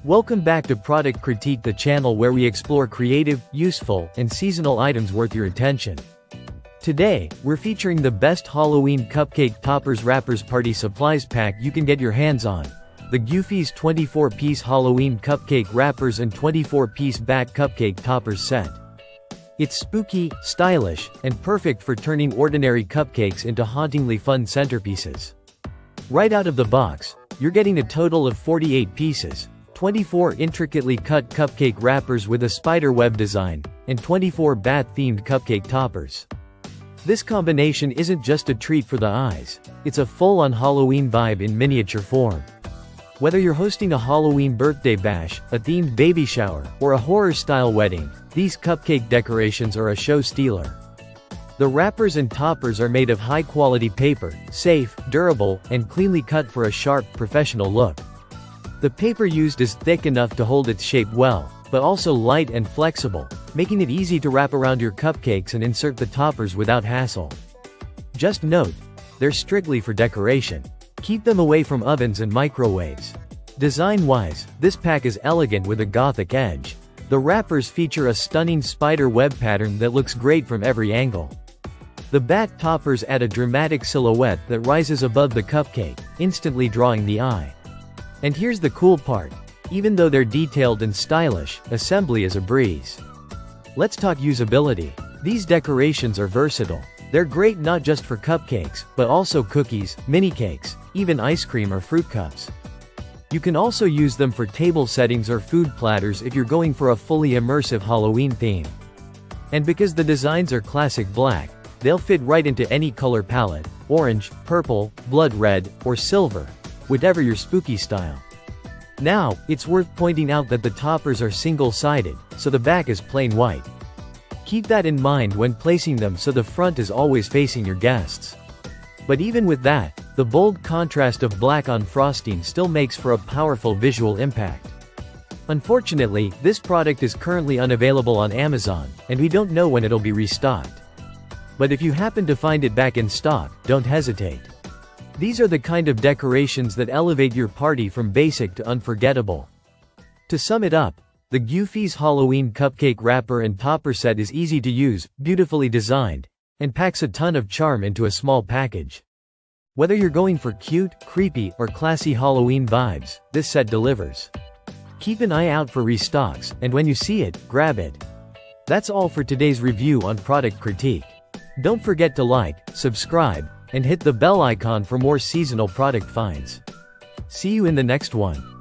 Welcome back to Product Critique, the channel where we explore creative, useful, and seasonal items worth your attention. Today, we're featuring the best Halloween cupcake toppers wrappers party supplies pack you can get your hands on. The Gyufise 24-piece Halloween cupcake wrappers and 24-piece back cupcake toppers set. It's spooky, stylish, and perfect for turning ordinary cupcakes into hauntingly fun centerpieces. Right out of the box, you're getting a total of 48 pieces. 24 intricately cut cupcake wrappers with a spider web design, and 24 bat-themed cupcake toppers. This combination isn't just a treat for the eyes, it's a full-on Halloween vibe in miniature form. Whether you're hosting a Halloween birthday bash, a themed baby shower, or a horror-style wedding, these cupcake decorations are a show stealer. The wrappers and toppers are made of high-quality paper, safe, durable, and cleanly cut for a sharp, professional look. The paper used is thick enough to hold its shape well, but also light and flexible, making it easy to wrap around your cupcakes and insert the toppers without hassle. Just note, they're strictly for decoration. Keep them away from ovens and microwaves. Design-wise, this pack is elegant with a gothic edge. The wrappers feature a stunning spider web pattern that looks great from every angle. The bat toppers add a dramatic silhouette that rises above the cupcake, instantly drawing the eye. And here's the cool part. Even though they're detailed and stylish, assembly is a breeze. Let's talk usability. These decorations are versatile. They're great not just for cupcakes, but also cookies, mini cakes, even ice cream or fruit cups. You can also use them for table settings or food platters if you're going for a fully immersive Halloween theme. And because the designs are classic black, they'll fit right into any color palette: orange, purple, blood red, or silver. Whatever your spooky style. Now, it's worth pointing out that the toppers are single-sided, so the back is plain white. Keep that in mind when placing them so the front is always facing your guests. But even with that, the bold contrast of black on frosting still makes for a powerful visual impact. Unfortunately, this product is currently unavailable on Amazon, and we don't know when it'll be restocked. But if you happen to find it back in stock, don't hesitate. These are the kind of decorations that elevate your party from basic to unforgettable. To sum it up, the Gyufise Halloween cupcake wrapper and topper set is easy to use, beautifully designed, and packs a ton of charm into a small package. Whether you're going for cute, creepy, or classy Halloween vibes, this set delivers. Keep an eye out for restocks, and when you see it, grab it. That's all for today's review on Product Critique. Don't forget to like, subscribe, and hit the bell icon for more seasonal product finds. See you in the next one.